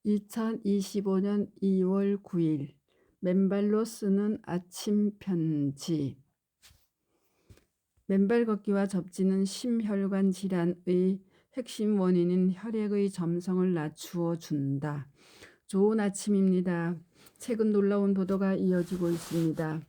2025년 2월 9일 맨발로 쓰는 아침 편지. 맨발 걷기와 접지는 심혈관 질환의 핵심 원인인 혈액의 점성을 낮추어 준다. 좋은 아침입니다. 최근 놀라운 보도가 이어지고 있습니다.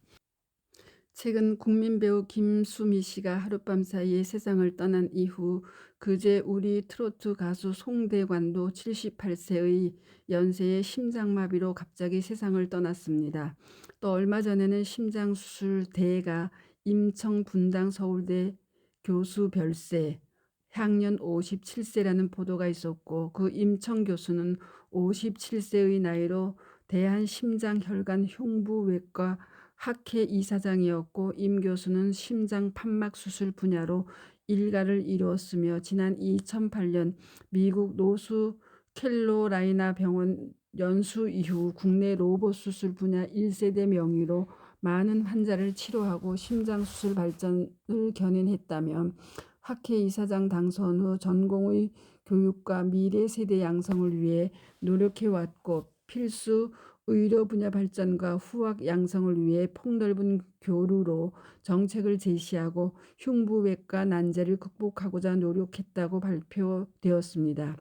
최근 국민 배우 김수미 씨가 하룻밤 사이에 세상을 떠난 이후 그제 우리 트로트 가수 송대관도 78세의 연세에 심장마비로 갑자기 세상을 떠났습니다. 또 얼마 전에는 심장수술 대가 임청 분당 서울대 교수 별세, 향년 57세라는 보도가 있었고, 그 임청 교수는 57세의 나이로 대한심장혈관 흉부외과 학회 이사장이었고, 임 교수는 심장 판막 수술 분야로 일가를 이루었으며 지난 2008년 미국 노스 캘로라이나 병원 연수 이후 국내 로봇 수술 분야 1세대 명의로 많은 환자를 치료하고 심장 수술 발전을 견인했다며 학회 이사장 당선 후 전공의 교육과 미래 세대 양성을 위해 노력해왔고, 필수 의료 분야 발전과 후학 양성을 위해 폭넓은 교류로 정책을 제시하고 흉부외과 난제를 극복하고자 노력했다고 발표되었습니다.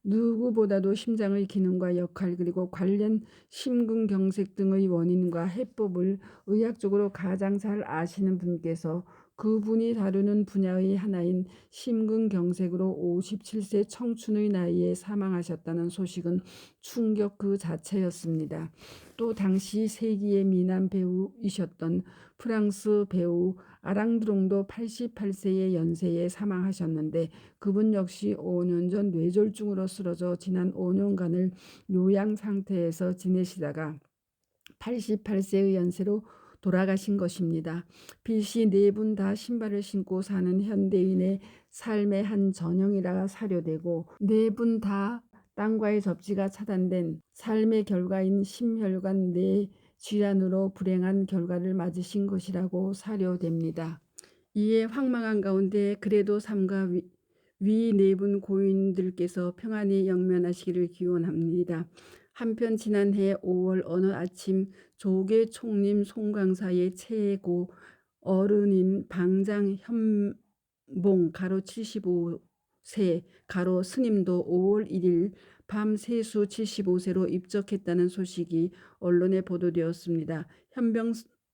누구보다도 심장의 기능과 역할, 그리고 관련 심근경색 등의 원인과 해법을 의학적으로 가장 잘 아시는 분께서 그분이 다루는 분야의 하나인 심근경색으로 57세 청춘의 나이에 사망하셨다는 소식은 충격 그 자체였습니다. 또 당시 세기의 미남 배우이셨던 프랑스 배우 아랑드롱도 88세의 연세에 사망하셨는데, 그분 역시 5년 전 뇌졸중으로 쓰러져 지난 5년간을 요양 상태에서 지내시다가 88세의 연세로 돌아가신 것입니다. 필시 네 분 다 신발을 신고 사는 현대인의 삶의 한 전형이라 사료되고, 네 분 다 땅과의 접지가 차단된 삶의 결과인 심혈관 내 질환으로 불행한 결과를 맞으신 것이라고 사료됩니다. 이에 황망한 가운데 그래도 삼가 위 네 분 고인들께서 평안히 영면하시기를 기원합니다. 한편 지난해 5월 어느 아침 조계 총림 송강사의 최고 어른인 방장 현봉 가로 75세 가로 스님도 5월 1일 밤 세수 75세로 입적했다는 소식이 언론에 보도되었습니다. 현병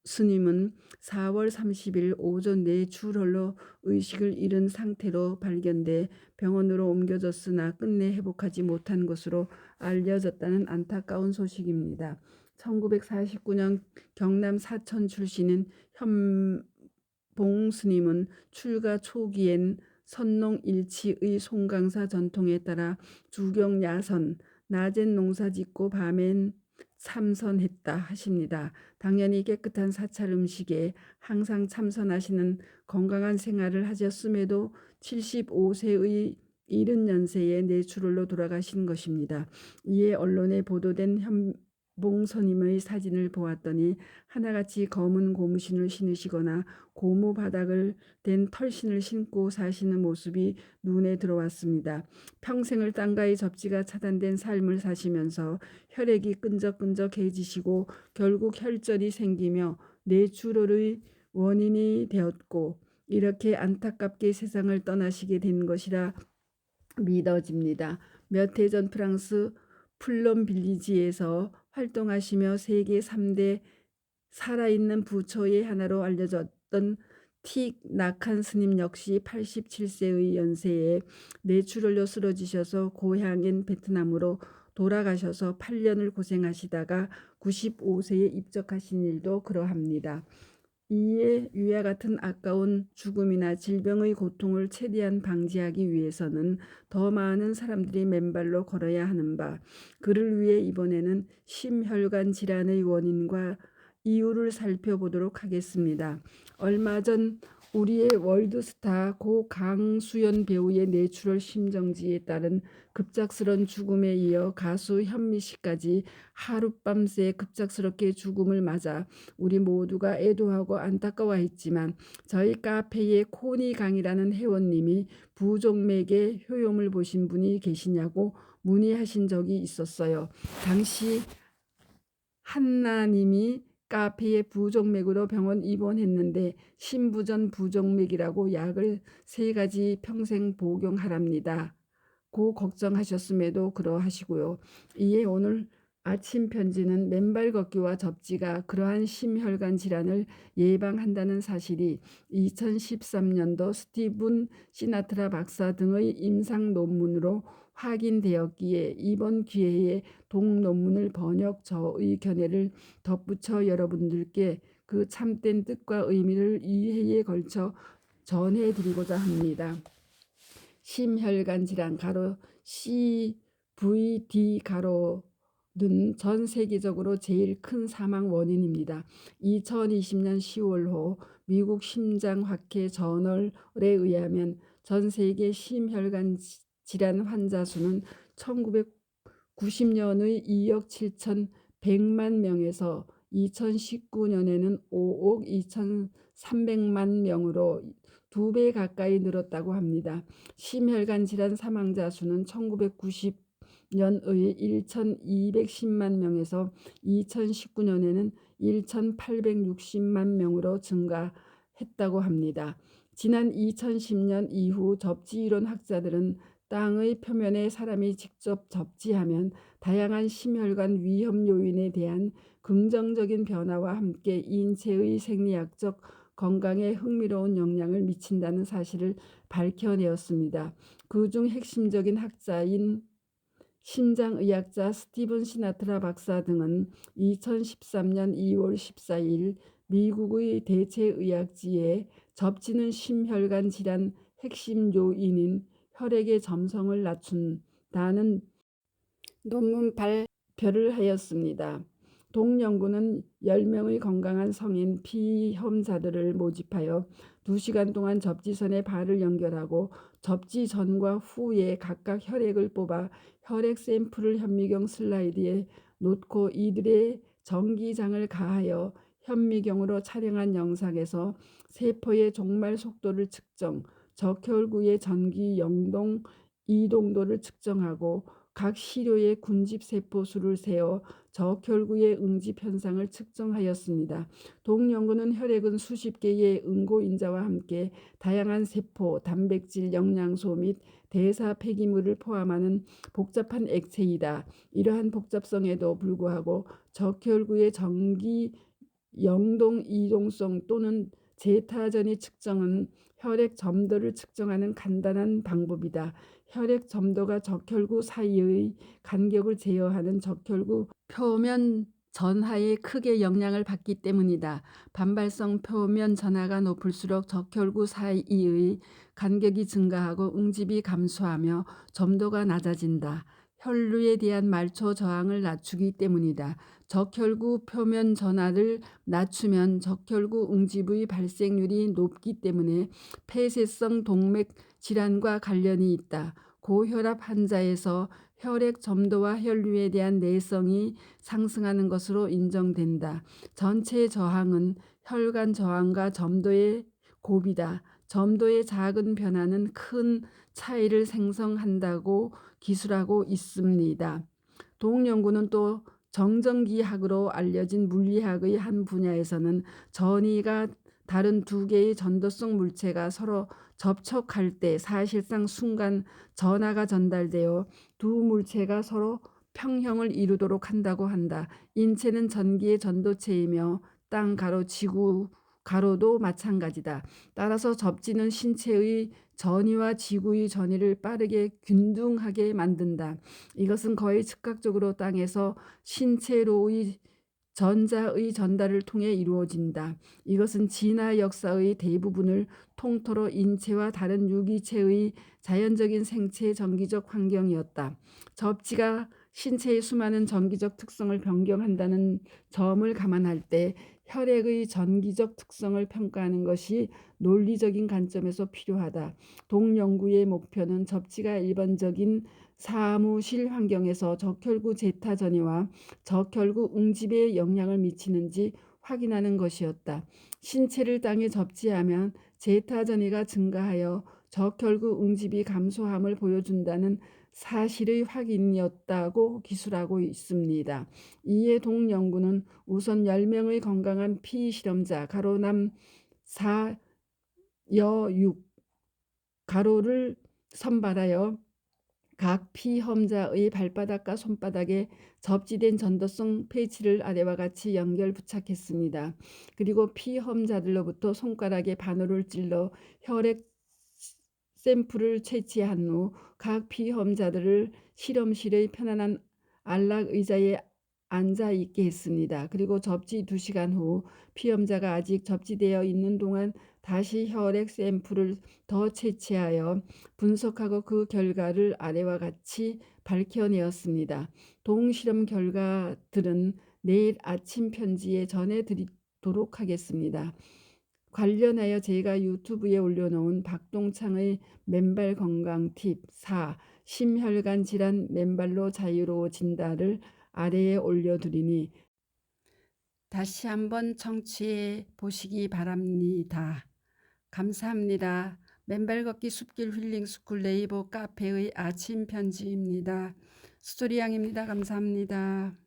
스님은 4월 30일 오전 뇌출혈로 의식을 잃은 상태로 발견돼 병원으로 옮겨졌으나 끝내 회복하지 못한 것으로 알려졌다는 안타까운 소식입니다. 1949년 경남 사천 출신인 현봉 스님은 출가 초기엔 선농 일치의 송강사 전통에 따라 주경 야선, 낮엔 농사짓고 밤엔 참선했다 하십니다. 당연히 깨끗한 사찰 음식에 항상 참선하시는 건강한 생활을 하셨음에도 75세의 이른 연세에 뇌출혈로 돌아가신 것입니다. 이에 언론에 보도된 현봉 스님의 사진을 보았더니 하나같이 검은 고무신을 신으시거나 고무 바닥을 댄 털신을 신고 사시는 모습이 눈에 들어왔습니다. 평생을 땅과의 접지가 차단된 삶을 사시면서 혈액이 끈적끈적해지시고 결국 혈전이 생기며 뇌출혈의 원인이 되었고, 이렇게 안타깝게 세상을 떠나시게 된 것이라 믿어집니다. 몇 해 전 프랑스 플럼 빌리지에서 활동하시며 세계 3대 살아있는 부처의 하나로 알려졌던 틱 나칸 스님 역시 87세의 연세에 뇌출혈로 쓰러지셔서 고향인 베트남으로 돌아가셔서 8년을 고생하시다가 95세에 입적하신 일도 그러합니다. 이에 위와 같은 아까운 죽음이나 질병의 고통을 최대한 방지하기 위해서는 더 많은 사람들이 맨발로 걸어야 하는 바, 그를 위해 이번에는 심혈관 질환의 원인과 이유를 살펴보도록 하겠습니다. 얼마 전 우리의 월드스타 고 강수연 배우의 뇌출혈 심정지에 따른 급작스런 죽음에 이어 가수 현미 씨까지 하룻밤새 급작스럽게 죽음을 맞아 우리 모두가 애도하고 안타까워했지만, 저희 카페에 코니 강이라는 회원님이 부종맥의 효용을 보신 분이 계시냐고 문의하신 적이 있었어요. 당시 한나님이 카페에 부종맥으로 병원 입원했는데 신부전 부종맥이라고 약을 3가지 평생 복용하랍니다. 고 걱정하셨음에도 그러하시고요. 이에 오늘 아침 편지는 맨발 걷기와 접지가 그러한 심혈관 질환을 예방한다는 사실이 2013년도 스티븐 시나트라 박사 등의 임상 논문으로 확인되었기에 이번 기회에 동논문을 번역 저의 견해를 덧붙여 여러분들께 그 참된 뜻과 의미를 2회에 걸쳐 전해드리고자 합니다. 심혈관 질환 가로 CVD 가로는 전 세계적으로 제일 큰 사망 원인입니다. 2020년 10월호 미국 심장학회 저널에 의하면 전 세계 심혈관 질환 환자 수는 1990년의 2억 7,100만 명에서 2019년에는 5억 2,300만 명으로 2배 가까이 늘었다고 합니다. 심혈관 질환 사망자 수는 1990년의 1,210만 명에서 2019년에는 1,860만 명으로 증가했다고 합니다. 지난 2010년 이후 접지이론 학자들은 땅의 표면에 사람이 직접 접지하면 다양한 심혈관 위험 요인에 대한 긍정적인 변화와 함께 인체의 생리학적 건강에 흥미로운 영향을 미친다는 사실을 밝혀내었습니다. 그중 핵심적인 학자인 심장의학자 스티븐 시나트라 박사 등은 2013년 2월 14일 미국의 대체의학지에 접지는 심혈관 질환 핵심 요인인 혈액의 점성을 낮춘다는 논문 발표를 하였습니다. 동연구는 10명의 건강한 성인 피험자들을 모집하여 2시간 동안 접지선에 발을 연결하고 접지 전과 후에 각각 혈액을 뽑아 혈액 샘플을 현미경 슬라이드에 놓고 이들의 전기장을 가하여 현미경으로 촬영한 영상에서 세포의 종말 속도를 측정, 적혈구의 전기 영동 이동도를 측정하고 각 시료의 군집세포 수를 세어 적혈구의 응집 현상을 측정하였습니다. 동연구는 혈액은 수십 개의 응고인자와 함께 다양한 세포, 단백질, 영양소 및 대사 폐기물을 포함하는 복잡한 액체이다. 이러한 복잡성에도 불구하고 적혈구의 전기 영동 이동성 또는 제타전이 측정은 혈액 점도를 측정하는 간단한 방법이다. 혈액 점도가 적혈구 사이의 간격을 제어하는 적혈구 표면 전하에 크게 영향을 받기 때문이다. 반발성 표면 전하가 높을수록 적혈구 사이의 간격이 증가하고 응집이 감소하며 점도가 낮아진다. 혈류에 대한 말초 저항을 낮추기 때문이다. 적혈구 표면 전하를 낮추면 적혈구 응집의 발생률이 높기 때문에 폐쇄성 동맥 질환과 관련이 있다. 고혈압 환자에서 혈액 점도와 혈류에 대한 내성이 상승하는 것으로 인정된다. 전체 저항은 혈관 저항과 점도의 곱이다. 점도의 작은 변화는 큰 차이를 생성한다고 기술하고 있습니다. 동연구는 또 정전기학으로 알려진 물리학의 한 분야에서는 전이가 다른 2개의 전도성 물체가 서로 접촉할 때 사실상 순간 전하가 전달되어 2 물체가 서로 평형을 이루도록 한다고 한다. 인체는 전기의 전도체이며 땅 가로 지구 가로도 마찬가지다. 따라서 접지는 신체의 전이와 지구의 전이를 빠르게 균등하게 만든다. 이것은 거의 즉각적으로 땅에서 신체로의 전자의 전달을 통해 이루어진다. 이것은 진화 역사의 대부분을 통틀어 인체와 다른 유기체의 자연적인 생체 전기적 환경이었다. 접지가 신체의 수많은 전기적 특성을 변경한다는 점을 감안할 때 혈액의 전기적 특성을 평가하는 것이 논리적인 관점에서 필요하다. 동연구의 목표는 접지가 일반적인 사무실 환경에서 적혈구 제타 전이와 적혈구 응집에 영향을 미치는지 확인하는 것이었다. 신체를 땅에 접지하면 제타 전이가 증가하여 적혈구 응집이 감소함을 보여준다는 사실의 확인이었다고 기술하고 있습니다. 이에 동 연구는 우선 10명의 건강한 피실험자 (남 4, 여 6)를 선발하여 각 피험자의 발바닥과 손바닥에 접지된 전도성 패치를 아래와 같이 연결 부착했습니다. 그리고 피험자들로부터 손가락에 바늘을 찔러 혈액 샘플을 채취한 후 각 피험자들을 실험실의 편안한 안락 의자에 앉아 있게 했습니다. 그리고 접지 2시간 후 피험자가 아직 접지되어 있는 동안 다시 혈액 샘플을 더 채취하여 분석하고 그 결과를 아래와 같이 밝혀내었습니다. 동실험 결과들은 내일 아침 편지에 전해드리도록 하겠습니다. 관련하여 제가 유튜브에 올려놓은 박동창의 맨발 건강 팁 4. 심혈관 질환 맨발로 자유로워진다를 아래에 올려두리니 다시 한번 청취해 보시기 바랍니다. 감사합니다. 맨발 걷기 숲길 힐링 스쿨 네이버 카페의 아침 편지입니다. 수토리양입니다. 감사합니다.